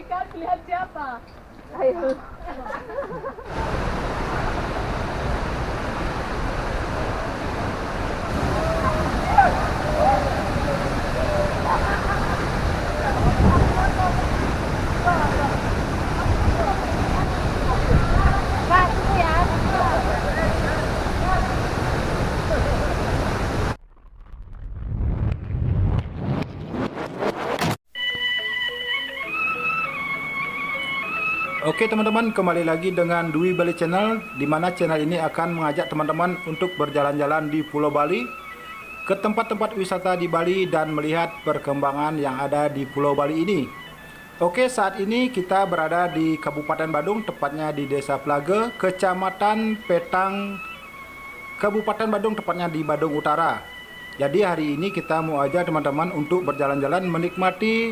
kan pilihan siapa? Ayo. Oke teman-teman, kembali lagi dengan Dwi Bali Channel, di mana channel ini akan mengajak teman-teman untuk berjalan-jalan di Pulau Bali, ke tempat-tempat wisata di Bali dan melihat perkembangan yang ada di Pulau Bali ini. Oke, saat ini kita berada di Kabupaten Badung, tepatnya di Desa Plage, Kecamatan Petang, Kabupaten Badung, tepatnya di Badung Utara. Jadi hari ini kita mau ajak teman-teman untuk berjalan-jalan menikmati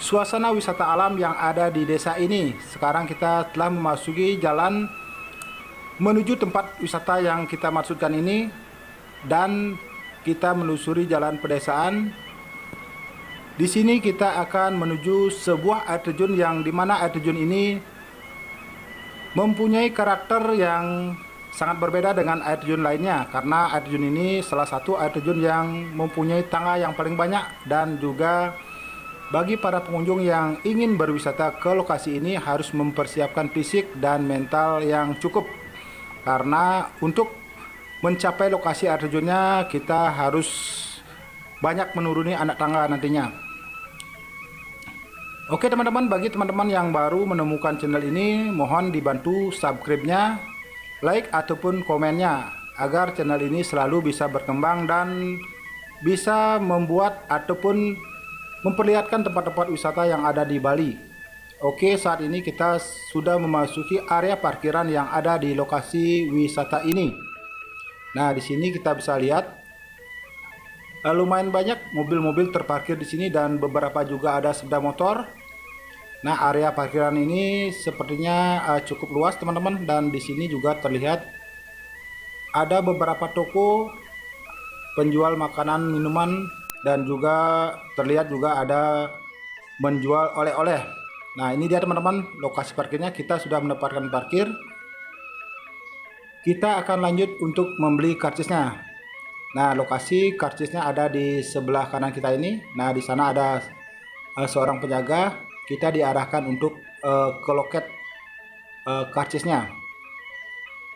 suasana wisata alam yang ada di desa ini. Sekarang kita telah memasuki jalan menuju tempat wisata yang kita maksudkan ini, dan kita menelusuri jalan pedesaan. Di sini kita akan menuju sebuah air terjun yang dimana air terjun ini mempunyai karakter yang sangat berbeda dengan air terjun lainnya, karena air terjun ini salah satu air terjun yang mempunyai tangga yang paling banyak, dan juga bagi para pengunjung yang ingin berwisata ke lokasi ini harus mempersiapkan fisik dan mental yang cukup, karena untuk mencapai lokasi air terjunnya kita harus banyak menuruni anak tangga nantinya. Oke teman-teman, bagi teman-teman yang baru menemukan channel ini, mohon dibantu subscribe-nya, like ataupun komennya, agar channel ini selalu bisa berkembang dan bisa membuat ataupun memperlihatkan tempat-tempat wisata yang ada di Bali. Oke, saat ini kita sudah memasuki area parkiran yang ada di lokasi wisata ini. Nah, di sini kita bisa lihat lumayan banyak mobil-mobil terparkir di sini, dan beberapa juga ada sepeda motor. Nah, area parkiran ini sepertinya cukup luas teman-teman, dan di sini juga terlihat ada beberapa toko penjual makanan, minuman, dan juga terlihat juga ada menjual oleh-oleh. Nah, ini dia teman-teman lokasi parkirnya. Kita sudah mendapatkan parkir. Kita akan lanjut untuk membeli karcisnya. Nah, lokasi karcisnya ada di sebelah kanan kita ini. Nah, di sana ada seorang penjaga. Kita diarahkan untuk ke loket karcisnya.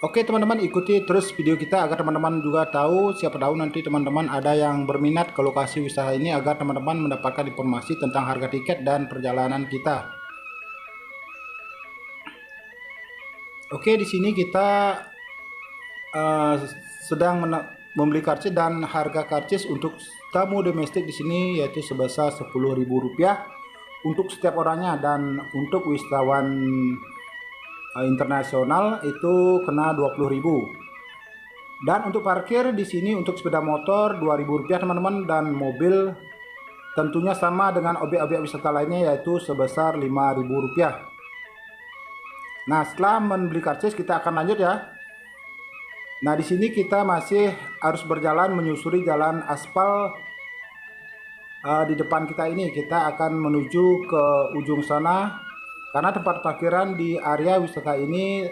Oke teman-teman, ikuti terus video kita agar teman-teman juga tahu, siapa tahu nanti teman-teman ada yang berminat ke lokasi wisata ini, agar teman-teman mendapatkan informasi tentang harga tiket dan perjalanan kita. Oke, di sini kita sedang membeli karcis, dan harga karcis untuk tamu domestik di sini yaitu sebesar Rp10.000 untuk setiap orangnya, dan untuk wisatawan internasional itu kena Rp20.000. Dan untuk parkir di sini untuk sepeda motor Rp2.000 teman-teman, dan mobil tentunya sama dengan objek-objek wisata lainnya yaitu sebesar Rp5.000. Nah, setelah membeli karcis kita akan lanjut ya. Nah, di sini kita masih harus berjalan menyusuri jalan aspal di depan kita ini. Kita akan menuju ke ujung sana, karena tempat parkiran di area wisata ini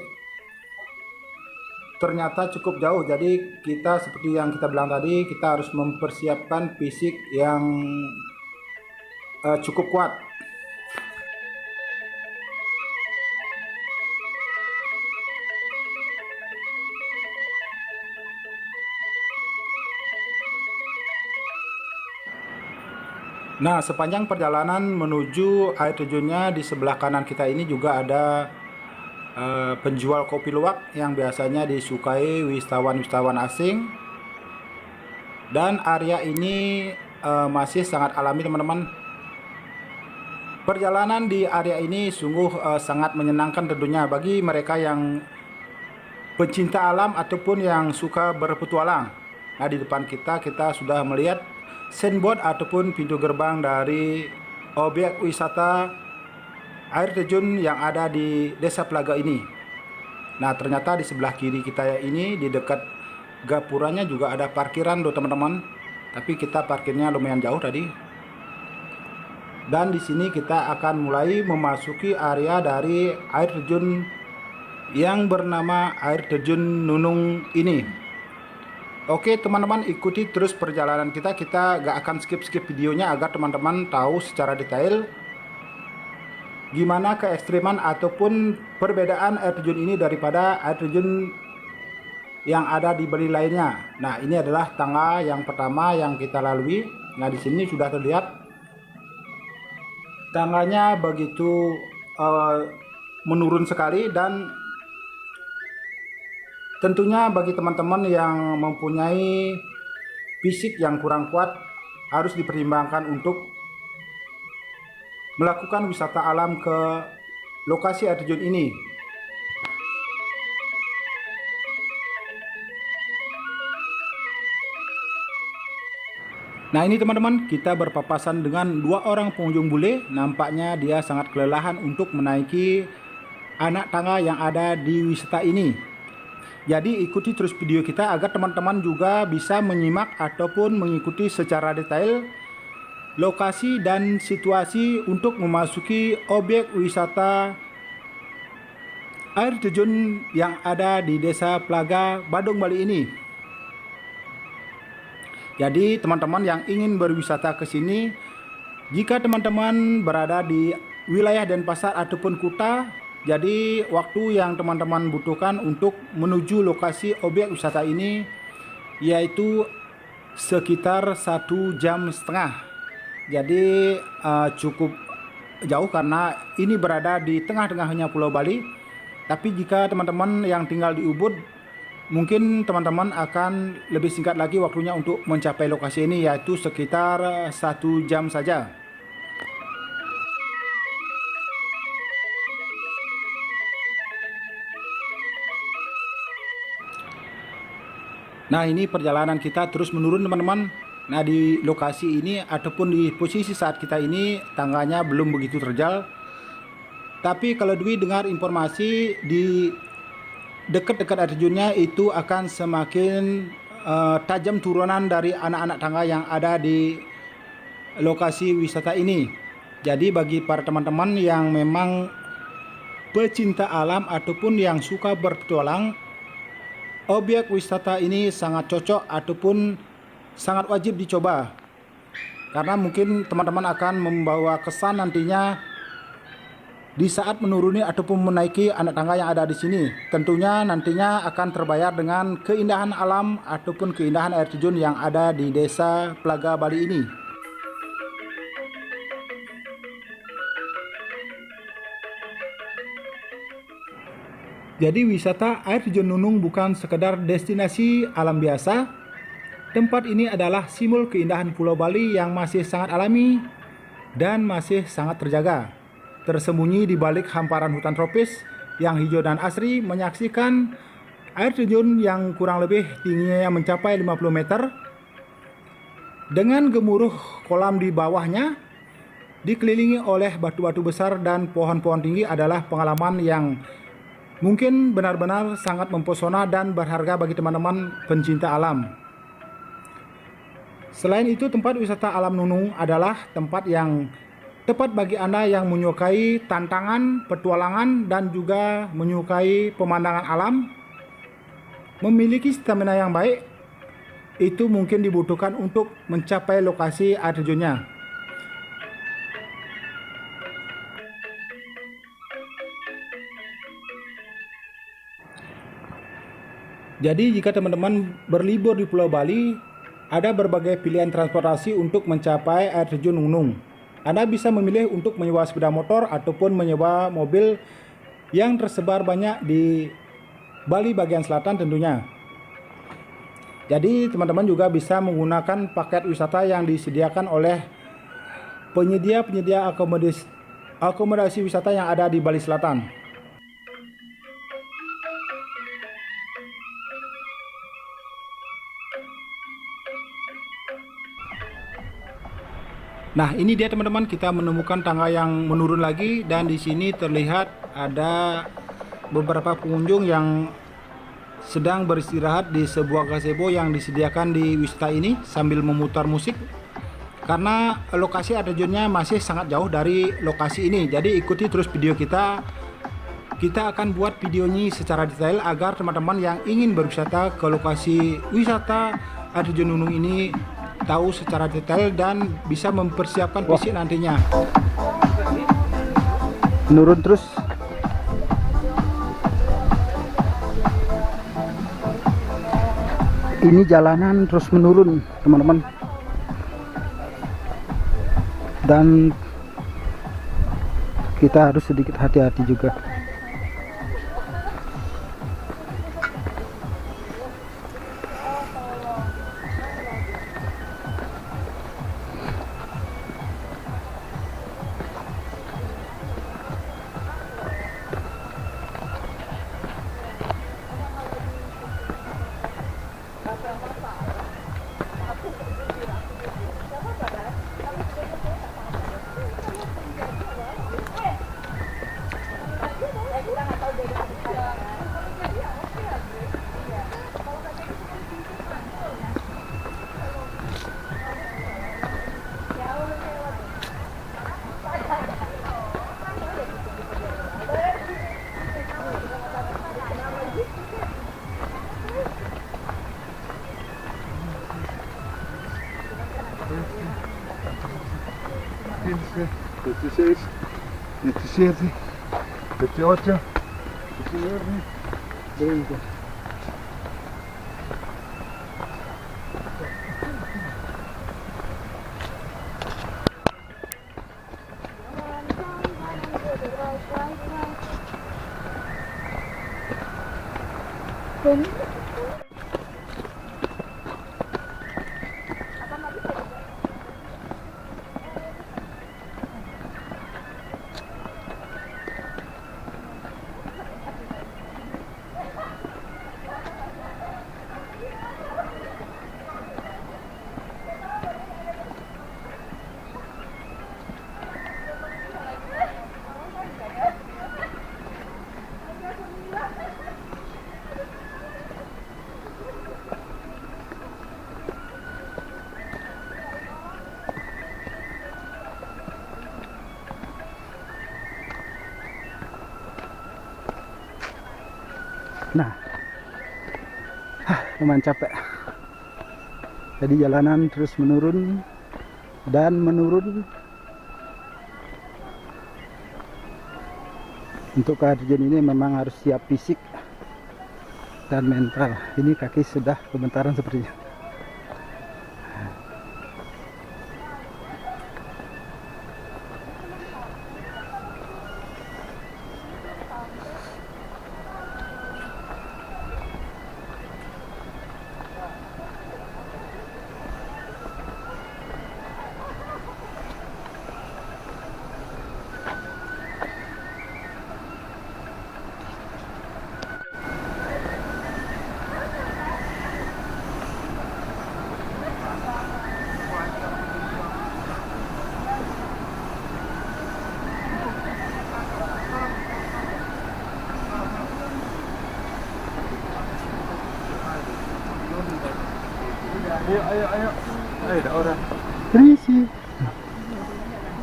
ternyata cukup jauh. Jadi kita, seperti yang kita bilang tadi, kita harus mempersiapkan fisik yang cukup kuat. Nah, sepanjang perjalanan menuju air terjunnya di sebelah kanan kita ini juga ada penjual kopi luwak yang biasanya disukai wisatawan-wisatawan asing. Dan area ini masih sangat alami teman-teman. Perjalanan di area ini sungguh sangat menyenangkan tentunya bagi mereka yang pencinta alam ataupun yang suka berpetualang. Nah, di depan kita sudah melihat signboard ataupun pintu gerbang dari objek wisata air terjun yang ada di Desa Plage ini. Nah, ternyata di sebelah kiri kita ini, di dekat gapuranya juga ada parkiran loh teman-teman. Tapi kita parkirnya lumayan jauh tadi. Dan di sini kita akan mulai memasuki area dari air terjun yang bernama air terjun Nunung ini. Oke teman-teman, ikuti terus perjalanan kita gak akan skip videonya agar teman-teman tahu secara detail gimana keekstriman ataupun perbedaan air terjun ini daripada air terjun yang ada di Bali lainnya. Nah, ini adalah tangga yang pertama yang kita lalui. Nah, di sini sudah terlihat tangganya begitu menurun sekali, dan tentunya bagi teman-teman yang mempunyai fisik yang kurang kuat harus dipertimbangkan untuk melakukan wisata alam ke lokasi air terjun ini. Nah, ini teman-teman, kita berpapasan dengan dua orang pengunjung bule. Nampaknya dia sangat kelelahan untuk menaiki anak tangga yang ada di wisata ini. Jadi ikuti terus video kita agar teman-teman juga bisa menyimak ataupun mengikuti secara detail lokasi dan situasi untuk memasuki objek wisata air terjun yang ada di Desa Plaga, Badung, Bali ini. Jadi teman-teman yang ingin berwisata ke sini, jika teman-teman berada di wilayah Denpasar ataupun Kuta, jadi waktu yang teman-teman butuhkan untuk menuju lokasi objek wisata ini yaitu sekitar 1,5 jam. Jadi cukup jauh karena ini berada di tengah-tengahnya Pulau Bali. Tapi jika teman-teman yang tinggal di Ubud, mungkin teman-teman akan lebih singkat lagi waktunya untuk mencapai lokasi ini, yaitu sekitar 1 jam saja. Nah, ini perjalanan kita terus menurun teman-teman. Nah, di lokasi ini ataupun di posisi saat kita ini tangganya belum begitu terjal. Tapi kalau Dwi dengar informasi di dekat-dekat air terjunnya itu akan semakin tajam turunan dari anak-anak tangga yang ada di lokasi wisata ini. Jadi bagi para teman-teman yang memang pecinta alam ataupun yang suka berpetualang, objek wisata ini sangat cocok ataupun sangat wajib dicoba. Karena mungkin teman-teman akan membawa kesan nantinya di saat menuruni ataupun menaiki anak tangga yang ada di sini. Tentunya nantinya akan terbayar dengan keindahan alam ataupun keindahan air terjun yang ada di Desa Plaga, Bali ini. Jadi wisata air terjun Nunung bukan sekedar destinasi alam biasa. Tempat ini adalah simbol keindahan Pulau Bali yang masih sangat alami dan masih sangat terjaga. Tersembunyi di balik hamparan hutan tropis yang hijau dan asri, menyaksikan air terjun yang kurang lebih tingginya mencapai 50 meter. Dengan gemuruh kolam di bawahnya, dikelilingi oleh batu-batu besar dan pohon-pohon tinggi adalah pengalaman yang mungkin benar-benar sangat mempesona dan berharga bagi teman-teman pencinta alam. Selain itu, tempat wisata alam Nunung adalah tempat yang tepat bagi Anda yang menyukai tantangan, petualangan, dan juga menyukai pemandangan alam. Memiliki stamina yang baik, itu mungkin dibutuhkan untuk mencapai lokasi air terjunnya. Jadi jika teman-teman berlibur di Pulau Bali, ada berbagai pilihan transportasi untuk mencapai air terjun Nunung. Anda bisa memilih untuk menyewa sepeda motor ataupun menyewa mobil yang tersebar banyak di Bali bagian selatan tentunya. Jadi teman-teman juga bisa menggunakan paket wisata yang disediakan oleh penyedia akomodasi wisata yang ada di Bali Selatan. Nah, ini dia teman-teman, kita menemukan tangga yang menurun lagi, dan di sini terlihat ada beberapa pengunjung yang sedang beristirahat di sebuah gazebo yang disediakan di wisata ini sambil memutar musik. karena lokasi air terjunnya masih sangat jauh dari lokasi ini. Jadi ikuti terus video kita. Kita akan buat videonya secara detail agar teman-teman yang ingin berwisata ke lokasi wisata air terjun Nunung ini tahu secara detail dan bisa mempersiapkan fisik nantinya. Menurun terus. Ini jalanan terus menurun, teman-teman. Dan kita harus sedikit hati-hati juga. Dieciséis, 17, 18, 19, 20. Nah, lumayan capek. Jadi jalanan terus menurun dan menurun. Untuk ke air terjun ini memang harus siap fisik dan mental. Ini kaki sudah gemetaran sepertinya. Ayo, ayo, ayo. Ayo, ada orang. Berisi.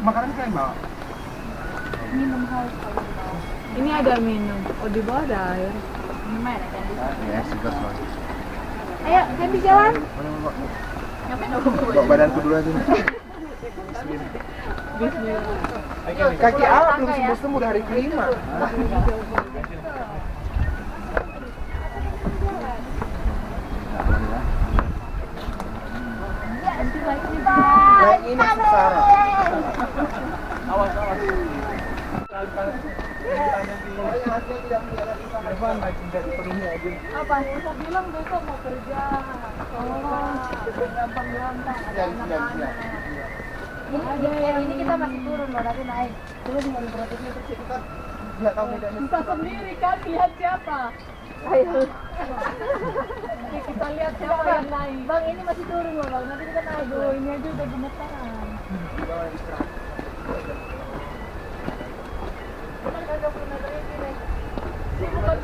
Makanan kayak bawa. Minum haus kalau mau. Ini ada minum. Oh di bawah ada air. Gimana kan? Ya, segar soal. Ayo, Hendy jalan. Ngapain bawa badanku dulu aja. Bismillah. Kaki awak belum sembuh-sembuh udah hari kelima. Naik ini sengsara. Awas, awas. Apa? Saya bilang besok mau kerja. Gampang-gampang. Ada anak-anak. Ini kita masih turun loh, tapi naik. Turun dengan beratnya kecil. Kita nggak tahu bedanya. bisa sendiri kan lihat siapa. Ayo. Kita lihat siapa yang naik. Bang, ini masih turun loh, Bang. Nanti kita naik. Aduh, ini aja udah gemetaran. Ini bukan 20 meter. 100 meter,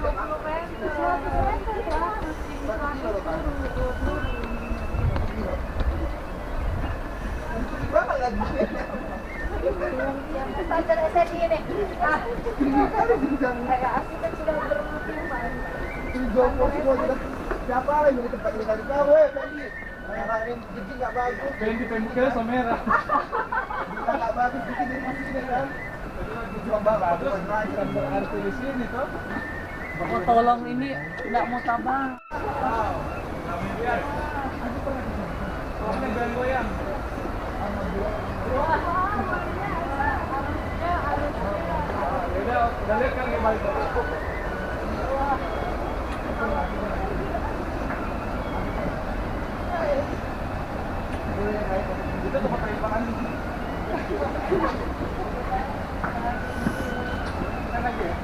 Pak. Masih turun. standar SNI ini. Ah, kayak arsitek sudah bermukiman. Siapa lagi di tempat ini tadi? Kau, Fendi. Yang gigi nggak bagus. Fendi pemukanya sama merah. Nggak bagus bikin di sini kan. Coba bagus. Berarti di sini tuh. Oh, tolong ini nggak mau tabang. Goyang. Udah lihat kan balik. Itu tempat tembakan. Kan lagi ya?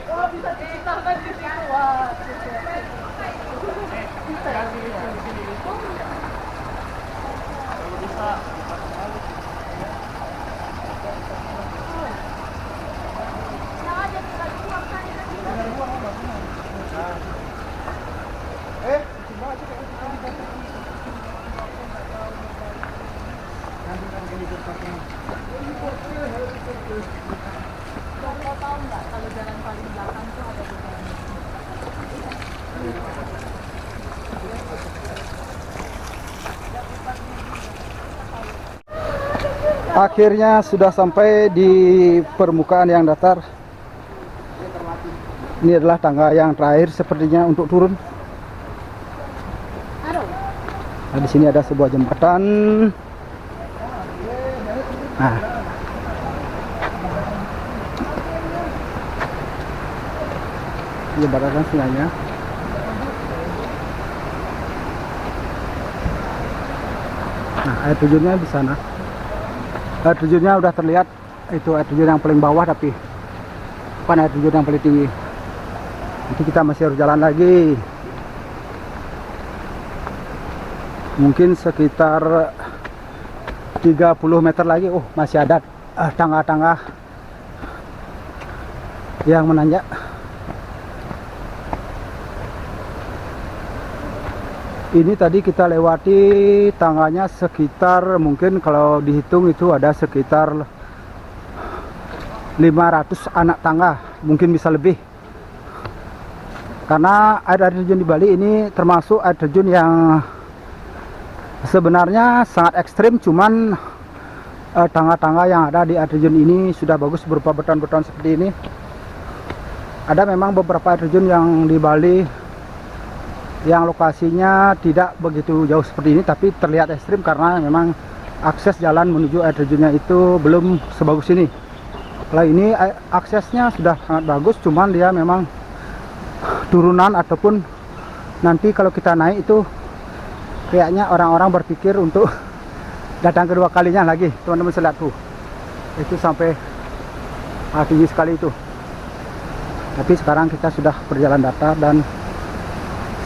Oh, bisa diceritakan di situ. Wah, Kau tahu nggak kalau jalan paling belakang tuh ada di mana? Akhirnya sudah sampai di permukaan yang datar. Ini adalah tangga yang terakhir sepertinya untuk turun. Nah, di sini ada sebuah jembatan. Nah, jembatan sungainya. Nah, air terjunnya di sana. Air terjunnya udah terlihat. Itu air terjun yang paling bawah, tapi bukan air terjun yang paling tinggi. Nanti kita masih harus jalan lagi. Mungkin sekitar 30 meter lagi. Oh, masih ada tangga-tangga yang menanjak. Ini tadi kita lewati tangganya sekitar, mungkin kalau dihitung itu ada sekitar 500 anak tangga, mungkin bisa lebih. Karena air terjun di Bali ini termasuk air terjun yang sebenarnya sangat ekstrim, cuman tangga-tangga yang ada di air terjun ini sudah bagus berupa beton-beton seperti ini. Ada memang beberapa air terjun yang di Bali yang lokasinya tidak begitu jauh seperti ini, tapi terlihat ekstrim karena memang akses jalan menuju air terjunnya itu belum sebagus ini. Kalau ini aksesnya sudah sangat bagus, cuman dia memang turunan ataupun nanti kalau kita naik itu kayaknya orang-orang berpikir untuk datang kedua kalinya lagi. Teman-teman saya lihat tuh, itu sampai tinggi sekali itu. Tapi sekarang kita sudah berjalan datar dan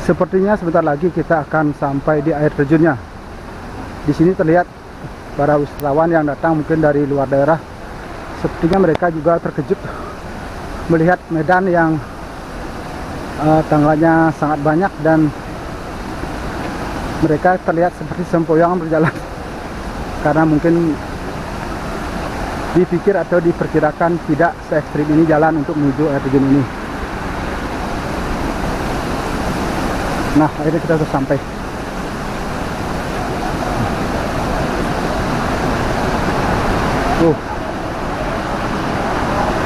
sepertinya sebentar lagi kita akan sampai di air terjunnya. Di sini terlihat para wisatawan yang datang mungkin dari luar daerah. Sepertinya mereka juga terkejut melihat medan yang tangganya sangat banyak dan mereka terlihat seperti sempoyongan berjalan karena mungkin dipikir atau diperkirakan tidak se-ekstrim ini jalan untuk menuju air terjun ini. Nah, akhirnya kita sudah sampai.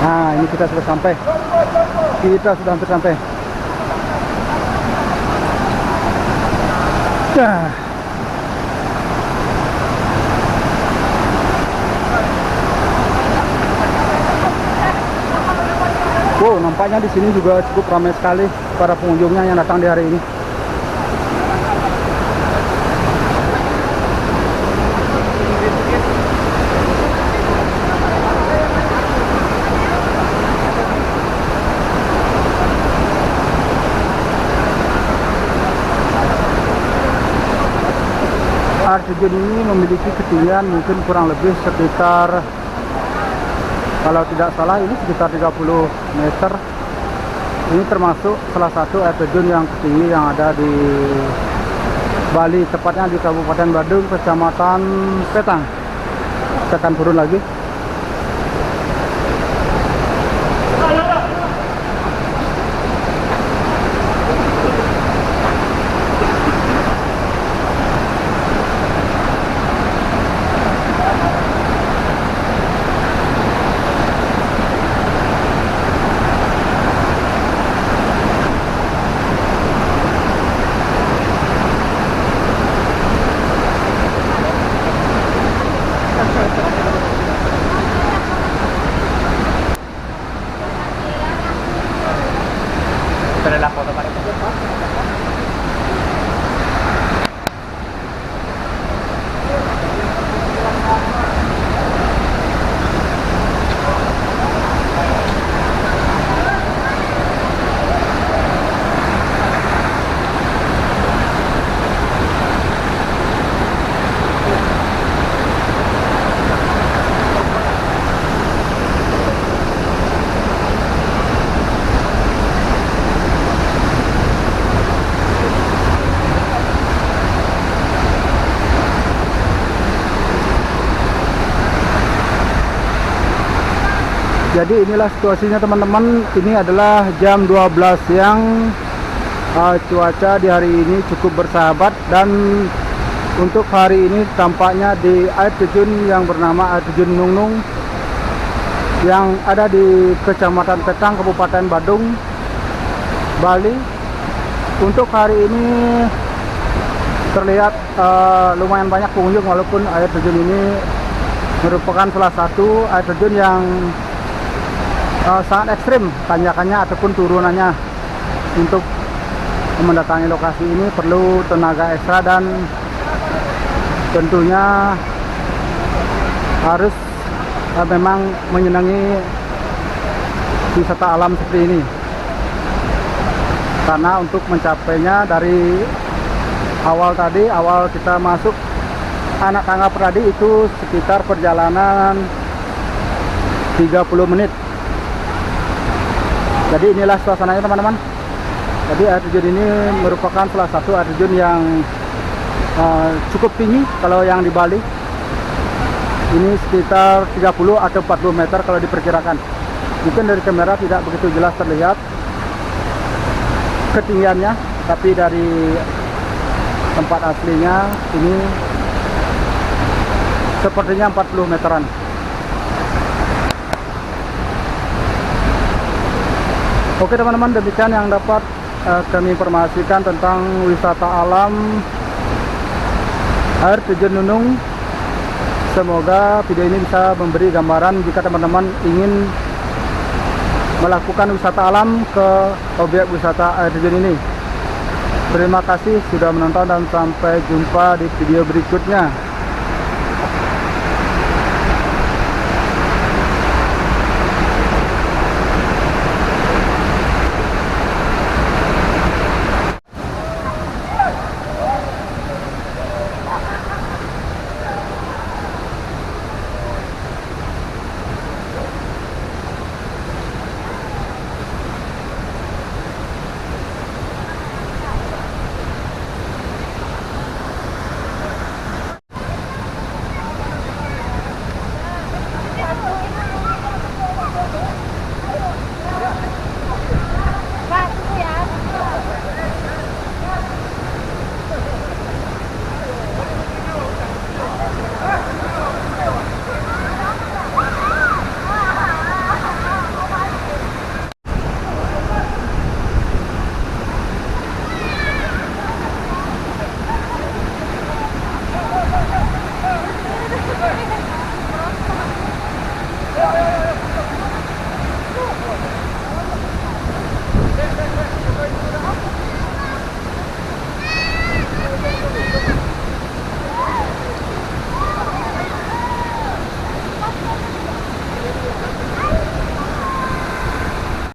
Nah, ini kita sudah sampai. Kita sudah hampir sampai. Wow, nampaknya di sini juga cukup ramai sekali para pengunjungnya yang datang di hari ini. air terjun ini memiliki ketinggian mungkin kurang lebih sekitar, kalau tidak salah ini sekitar 30 meter. Ini termasuk salah satu air terjun yang tertinggi yang ada di Bali, tepatnya di Kabupaten Badung, Kecamatan Petang. Kita akan turun lagi. Jadi inilah situasinya teman-teman. Ini adalah jam 12 siang. Cuaca di hari ini cukup bersahabat, dan untuk hari ini tampaknya di air terjun yang bernama air terjun Nungnung yang ada di Kecamatan Petang, Kabupaten Badung, Bali. Untuk hari ini terlihat lumayan banyak pengunjung, walaupun air terjun ini merupakan salah satu air terjun yang sangat ekstrim tanjakannya ataupun turunannya. Untuk mendatangi lokasi ini perlu tenaga ekstra dan tentunya harus memang menyenangi wisata alam seperti ini, karena untuk mencapainya dari awal kita masuk Anak Tangga Pradi itu sekitar perjalanan 30 menit. Jadi inilah suasananya teman-teman. Jadi air terjun ini merupakan salah satu air terjun yang cukup tinggi. Kalau yang di Bali ini sekitar 30 atau 40 meter kalau diperkirakan. Mungkin dari kamera tidak begitu jelas terlihat ketinggiannya, tapi dari tempat aslinya ini sepertinya 40 meteran. Oke teman-teman, demikian yang dapat kami informasikan tentang wisata alam air terjun Nunung. Semoga video ini bisa memberi gambaran jika teman-teman ingin melakukan wisata alam ke objek wisata air terjun ini. Terima kasih sudah menonton dan sampai jumpa di video berikutnya.